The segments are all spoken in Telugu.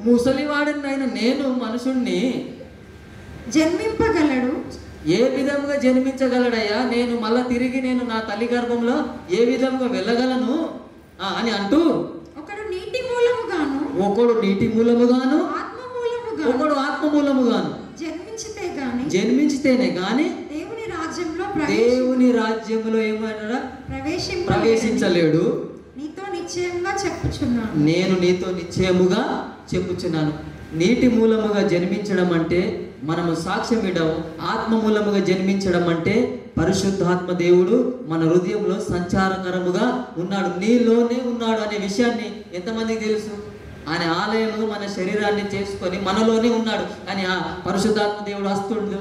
ముసలివాడనైన నేను మనుషుణ్ణి జన్మింపగలడు. ఏ విధంగా జన్మించగలడయ్యా? నేను మళ్ళా తిరిగి నేను నా తల్లి గర్భంలో ఏ విధంగా వెళ్ళగలను అని అంటూ, ఒకడు నీటి మూలముగాను, ఒకడు నీటి మూలముగాను, ఆత్మ మూలముగాను, ఒకడు ఆత్మ మూలముగాను జన్మించితేనే గాని దేవుని రాజ్యంలో ఏమన్నా ప్రవేశించలేడు. నీతో నిశ్చయంగా చెప్పుచున్నాను, నేను నీతో నిశ్చయముగా చెప్పుచున్నాను. నీటి మూలముగా జన్మించడం అంటే మనము సాక్ష్యం ఇవ్వడం, ఆత్మ మూలముగా జన్మించడం అంటే పరిశుద్ధాత్మ దేవుడు మన హృదయంలో సంచారకరముగా ఉన్నాడు, నీలోనే ఉన్నాడు అనే విషయాన్ని ఎంతమందికి తెలుసు? ఆయన ఆలయంలో మన శరీరాన్ని చేసుకొని మనలోనే ఉన్నాడు. కానీ ఆ పరిశుద్ధాత్మ దేవుడు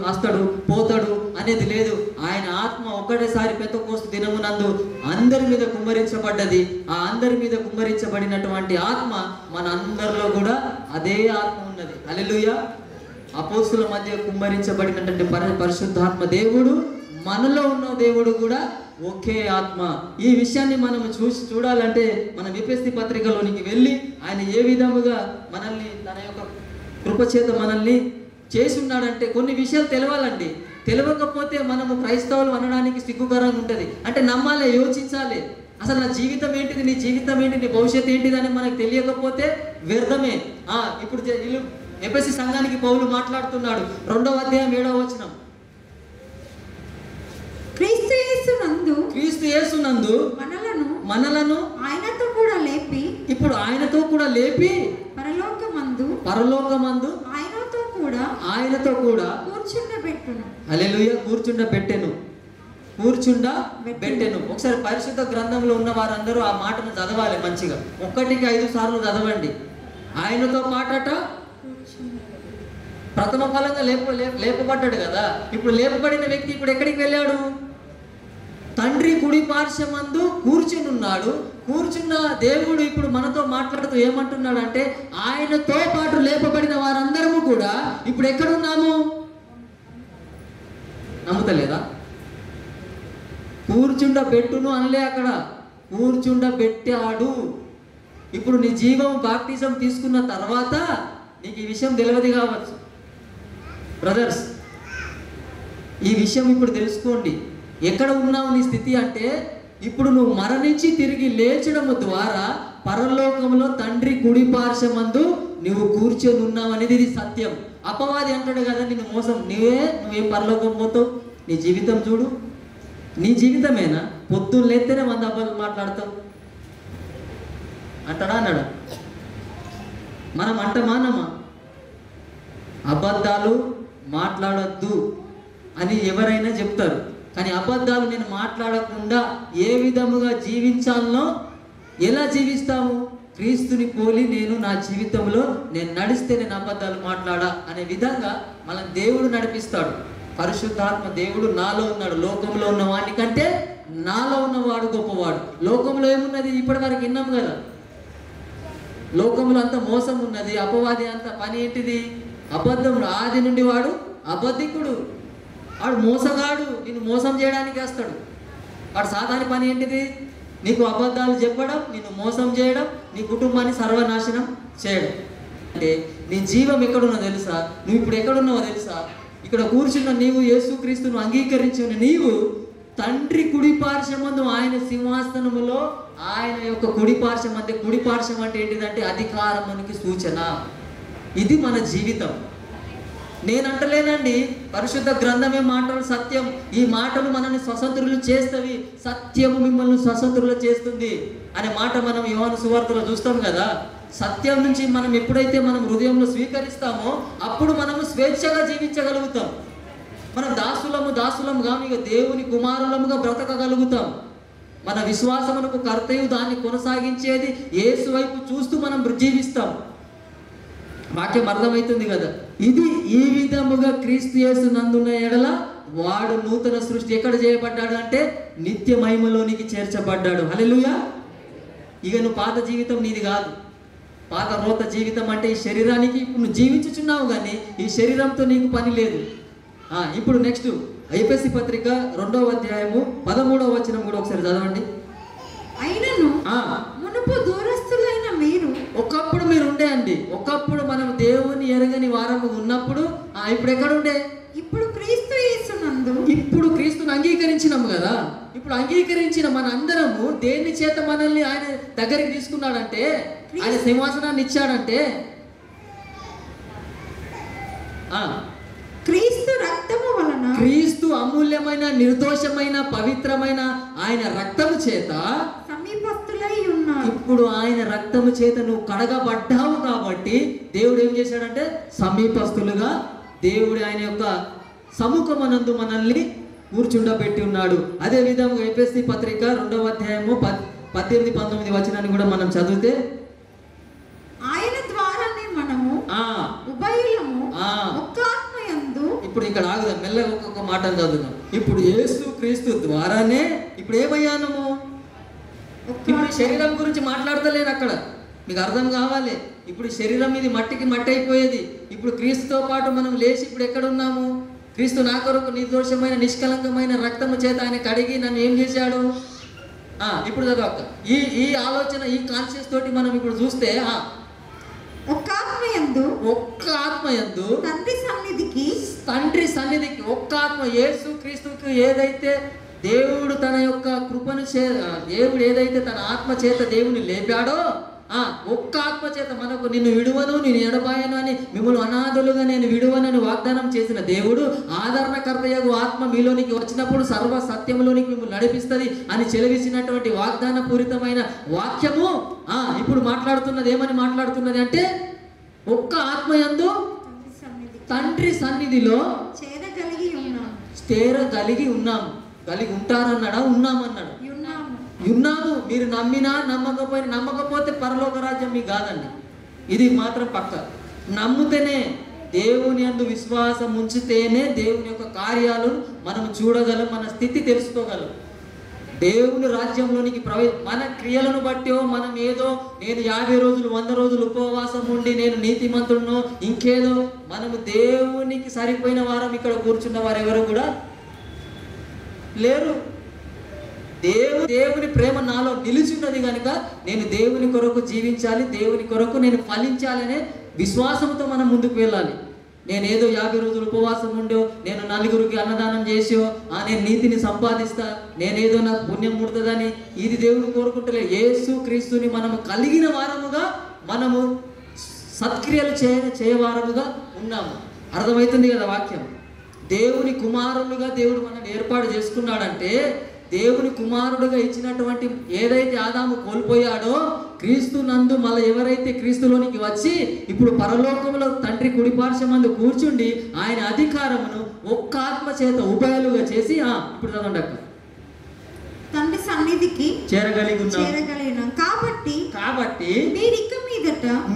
వస్తాడు పోతాడు అనేది లేదు. ఆయన ఆత్మ ఒక్కటేసారి పెంతెకోస్తు దినమునందు అందరి మీద కుమ్మరించబడ్డది. ఆ అందరి మీద కుమ్మరించబడినటువంటి ఆత్మ మన అందరిలో కూడా అదే ఆత్మ ఉన్నది. హల్లెలూయా. అపోస్తుల మధ్య కుమ్మరించబడినటువంటి పరిశుద్ధాత్మ దేవుడు, మనలో ఉన్న దేవుడు కూడా ఒకే ఆత్మ. ఈ విషయాన్ని మనం చూడాలంటే మనం ఎఫెసీ పత్రికలోనికి వెళ్ళి ఆయన ఏ విధముగా మనల్ని తన యొక్క కృపచేత మనల్ని చేసి ఉన్నాడంటే కొన్ని విషయాలు తెలవాలండి. తెలియకపోతే మనము క్రైస్తవులు అనడానికి సిగ్గుకరంగా ఉంటుంది. అంటే నమ్మాలి, యోచించాలి. అసలు నా జీవితం ఏంటిది, నీ జీవితం ఏంటి, నీ భవిష్యత్తు ఏంటిది అని మనకు తెలియకపోతే వ్యర్థమే. ఇప్పుడు ఎఫెసీ సంఘానికి పౌలు మాట్లాడుతున్నాడు. 2వ అధ్యాయం 7వ వచనం. క్రీస్తు యేసునందు మనలను ఆయనతో కూడా లేపి, ఇప్పుడు ఆయనతో కూడా లేపి పరలోకమందు ఆయనతో కూడా కూర్చుండబెట్టును. హల్లెలూయా. కూర్చుండబెట్టెను. ఒకసారి పరిశుద్ధ గ్రంథంలో ఉన్న వారందరూ ఆ మాటను చదవాలి మంచిగా. 1కి 5 సార్లు చదవండి. ఆయనతో పాటట ప్రథమ ఫలంగా లేపబడ్డాడు కదా. ఇప్పుడు లేపబడిన వ్యక్తి ఇప్పుడు ఎక్కడికి వెళ్ళాడు? తండ్రి కుడి పార్శ్వమందు కూర్చున్నాడు. కూర్చున్న దేవుడు ఇప్పుడు మనతో మాట్లాడుతూ ఏమంటున్నాడు అంటే, ఆయనతో పాటు లేపబడిన వారందరము కూడా ఇప్పుడు ఎక్కడున్నాము? నమ్ముతలేదా? కూర్చుండబెట్టును అనలే, అక్కడ కూర్చుండబెట్టాడు. ఇప్పుడు నీ జీవం బాప్టిజం తీసుకున్న తర్వాత నీకు ఈ విషయం తెలియదు కావచ్చు. బ్రదర్స్, ఈ విషయం ఇప్పుడు తెలుసుకోండి. ఎక్కడ ఉన్నావు నీ స్థితి అంటే, ఇప్పుడు నువ్వు మరణించి తిరిగి లేచడము ద్వారా పరలోకంలో తండ్రి కుడి పార్శ్వమందు నువ్వు కూర్చొని ఉన్నావు అనేది ఇది సత్యం. అపవాది అంటాడు కదా నిన్ను మోసం, నువ్వేం పరలోకం పోతావు, నీ జీవితం చూడు. నీ జీవితమేనా? పొద్దున్న లేస్తేనే 100 అబద్ధాలు మాట్లాడతావు అంటాడా? అన్నాడు. మనం అంటమానమా? అబద్ధాలు మాట్లాడొద్దు అని ఎవరైనా చెప్తారు. కానీ అబద్ధాలు నేను మాట్లాడకుండా ఏ విధముగా జీవించాలనో, ఎలా జీవిస్తాము? క్రీస్తుని పోలి నేను నా జీవితంలో నేను నడిస్తే నేను అబద్ధాలు మాట్లాడా అనే విధంగా మనం దేవుడు నడిపిస్తాడు. పరిశుద్ధాత్మ దేవుడు నాలో ఉన్నాడు. లోకంలో ఉన్న వాడి కంటే నాలో ఉన్నవాడు గొప్పవాడు. లోకంలో ఏమున్నది? ఇప్పటి వరకు విన్నాం కదా. లోకంలో అంత మోసం ఉన్నది. అపవాది అంత పని ఏంటిది? అబద్ధముడు. ఆది నుండి వాడు అబద్ధికుడు, వాడు మోసగాడు. నిన్ను మోసం చేయడానికి వస్తాడు. వాడు సాధారణ పని ఏంటిది? నీకు అబద్ధాలు చెప్పడం, నిన్ను మోసం చేయడం, నీ కుటుంబాన్ని సర్వనాశనం చేయడం. అంటే నీ జీవం ఎక్కడున్నదో తెలుసా? నువ్వు ఇప్పుడు ఎక్కడున్నావో తెలుసా? ఇక్కడ కూర్చున్న నీవు యేసుక్రీస్తును అంగీకరించిన నీవు తండ్రి కుడి పార్శ్వమందు ఆయన సింహాసనములో, ఆయన యొక్క కుడి పార్శ్వం అంటే, కుడి పార్శ్వం అంటే ఏంటిదంటే అధికారమునికి సూచన. ఇది మన జీవితం. నేనంటలేనండి, పరిశుద్ధ గ్రంథమే మాటలు సత్యం. ఈ మాటలు మనల్ని స్వతంత్రులు చేస్తవి. సత్యము మిమ్మల్ని స్వతంత్రులు చేస్తుంది అనే మాట మనం యోహాను సువార్తలో చూస్తాం కదా. సత్యం నుంచి మనం ఎప్పుడైతే మనం హృదయంలో స్వీకరిస్తామో అప్పుడు మనము స్వేచ్ఛగా జీవించగలుగుతాం. మనం దాసులముగా ఇక దేవుని కుమారులముగా బ్రతకగలుగుతాం. మన విశ్వాసమునకు కర్తయు దాన్ని కొనసాగించేది యేసు వైపు చూస్తూ మనం జీవిస్తాం. వాక్యం అర్థమవుతుంది కదా. ఇది ఈ విధముగా క్రీస్తు యేసు నందున్న ఎడల వాడు నూతన సృష్టి. ఎక్కడ చేయబడ్డాడు అంటే నిత్య మహిమలోనికి చేర్చబడ్డాడు. హల్లెలూయా. ఇక నువ్వు పాత జీవితం నీది కాదు. పాత రోత జీవితం అంటే ఈ శరీరానికి ఇప్పుడు నువ్వు జీవించుచున్నావు, కానీ ఈ శరీరంతో నీకు పని లేదు. ఇప్పుడు నెక్స్ట్ ఎఫెసీ పత్రిక 2వ అధ్యాయము 13వ వచనం కూడా ఒకసారి చదవండి. అయినను మునుపు దూరస్తులైన మీరు, ఒకప్పుడు మీరు ఉండే అండి, ఒకప్పుడు మనం దేవుని ఎరగని వారము ఉన్నప్పుడు ఇప్పుడు ఎక్కడ ఉండే? ఇప్పుడు క్రీస్తు యేసునందు. ఇప్పుడు క్రీస్తుని అంగీకరించినాము కదా. ఇప్పుడు అంగీకరించిన మన అందరము దేని చేత మనల్ని ఆయన దగ్గరికి తీసుకున్నాడంటే, ఆయన సింహాసనాన్ని ఇచ్చాడంటే క్రీస్తు రక్తము వలన, క్రీస్తు అమూల్యమైన నిర్దోషమైన పవిత్రమైన ఆయన రక్తము చేత సమీపస్తులై ఉన్నారు. ఇప్పుడు ఆయన రక్తము చేత నువ్వు కడగబడ్డావు కాబట్టి దేవుడు ఏం చేశాడంటే సమీపస్తులుగా దేవుడు ఆయన యొక్క సముఖమనందు మనల్ని కూర్చుండబెట్టి ఉన్నాడు. అదే విధంగా ఎఫెసీ పత్రిక 2వ అధ్యాయము 18-19 వచనాన్ని కూడా మనం చదివితే, ఆయన ద్వారానే మనము ఉభయులము ఒక్క ఆత్మయందు. ఇప్పుడు ఇక్కడ ఆగుదాం, మెల్లగా ఒక్కొక్క మాట చదువుదాం. ఇప్పుడు యేసు క్రీస్తు ద్వారానే ఇప్పుడు ఏమయ్యానము? ఇప్పుడు శరీరం గురించి మాట్లాడతలేను అక్కడ, మీకు అర్థం కావాలి. ఇప్పుడు శరీరం ఇది మట్టికి మట్టి అయిపోయేది. ఇప్పుడు క్రీస్తుతో పాటు మనం లేచి ఇప్పుడు ఎక్కడ ఉన్నాము? క్రీస్తు నా కొరకు నిర్దోషమైన నిష్కలంకమైన రక్తము చేత ఆయన కడిగి నన్ను ఏం చేశాడు? ఇప్పుడు చదవక ఈ ఆలోచన, ఈ కాన్షియస్ తోటి మనం ఇప్పుడు చూస్తే ఒక్క ఆత్మయందు తండ్రి సన్నిధికి ఒక్క ఆత్మ, యేసు క్రీస్తుకి ఏదైతే దేవుడు తన యొక్క కృపను దేవుడు ఏదైతే తన ఆత్మ చేత దేవుని లేపాడో, ఒక్క ఆత్మ చేత మనకు నిన్ను విడువను నేను ఎడబాయను అని, మిమ్మల్ని అనాథులుగా నేను విడువనని వాగ్దానం చేసిన దేవుడు ఆదరణకర్తయగు ఆత్మ మీలోనికి వచ్చినప్పుడు సర్వ సత్యంలోనికి మిమ్మల్ని నడిపిస్తుంది అని చెలవిసినటువంటి వాగ్దాన పూరితమైన వాక్యము ఇప్పుడు మాట్లాడుతున్నది. ఏమని మాట్లాడుతున్నది అంటే, ఒక్క ఆత్మయందు తండ్రి సన్నిధిలో చేరగలిగి ఉన్నాము. కలిగి ఉంటారన్నాడా? ఉన్నామన్నాడు. ఉన్నాము. మీరు నమ్మినా నమ్మకపోతే పరలోక రాజ్యం మీకు కాదండి. ఇది మాత్రం పక్క. నమ్ముతేనే, దేవుని యందు విశ్వాసం ఉంచితేనే దేవుని యొక్క కార్యాలు మనం చూడగలం, మన స్థితి తెలుసుకోగలం. దేవుని రాజ్యంలోనికి మన క్రియలను బట్టి మనం ఏదో నేను 50 రోజులు 100 రోజులు ఉపవాసం ఉండి నేను నీతిమంతుడునో ఇంకేదో, మనము దేవునికి సరిపోయిన వారం ఇక్కడ కూర్చున్న వారు ఎవరు కూడా లేరు. దేవుని ప్రేమ నాలో నిలిచిన్నది కనుక నేను దేవుని కొరకు జీవించాలి, దేవుని కొరకు నేను ఫలించాలనే విశ్వాసంతో మనం ముందుకు వెళ్ళాలి. నేనేదో 50 రోజులు ఉపవాసం ఉండో, నేను నలుగురికి అన్నదానం చేసో, నేను నీతిని సంపాదిస్తా, నేనేదో నాకు పుణ్యం ముడుతుందని ఇది దేవుడు కోరుకుంటలే. యేసు క్రీస్తుని మనము కలిగిన వారముగా, మనము సత్క్రియలు చేయవారముగా ఉన్నాము. అర్థమవుతుంది కదా వాక్యం? దేవుని కుమారులుగా దేవుడు మనల్ని ఏర్పాటు చేసుకున్నాడంటే, దేవుని కుమారుడుగా ఇచ్చినటువంటి ఏదైతే ఆదాము కోల్పోయాడో, క్రీస్తు నందు మళ్ళీ ఎవరైతే క్రీస్తులోనికి వచ్చి ఇప్పుడు పరలోకంలో తండ్రి కుడిపార్శ్వమందు కూర్చుండి ఆయన అధికారమును ఒక్క ఆత్మ చేత ఉభయలుగా చేసి ఇప్పుడు చదవండి అక్క, తండ్రి సన్నిధికి చేరగలిగినాం. కాబట్టి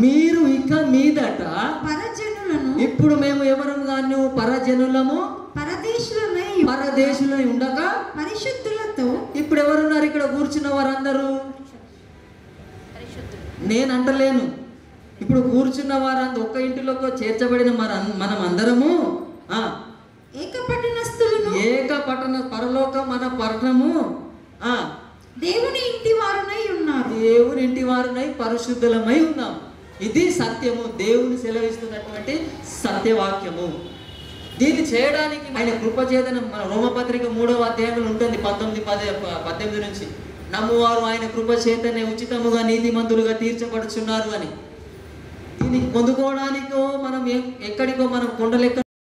మీరు ఇక మీదట పరజనులను, ఇప్పుడు మేము ఎవరు గాను పరజనులము, పరదేశులై ఉండగా పరిశుద్ధులతో. ఇప్పుడు ఎవరున్నారు ఇక్కడ కూర్చున్న వారందరూ? నేను అంటలేను, ఇప్పుడు కూర్చున్న వారందరూ ఒక్క ఇంటిలోకి చేర్చబడిన మనం అందరము ఏకపట్టణ పరలోక మన పట్టణము దేవుని ఇంటి వారునై పరిశుద్ధులమై ఉన్నాం. ఇది సత్యము, దేవుని సెలవిస్తున్నటువంటి సత్యవాక్యము. దీన్ని చేయడానికి ఆయన కృపచేతన మన రోమపత్రిక 3వ అధ్యాయంలో ఉంటుంది 19-18 నుంచి, నమ్మువారు ఆయన కృపచేతనే ఉచితముగా నీతిమంతులుగా తీర్చబడుచున్నారు అని. దీనికి పొందుకోవడానికో మనం ఎక్కడికో మనం కొండలెక్క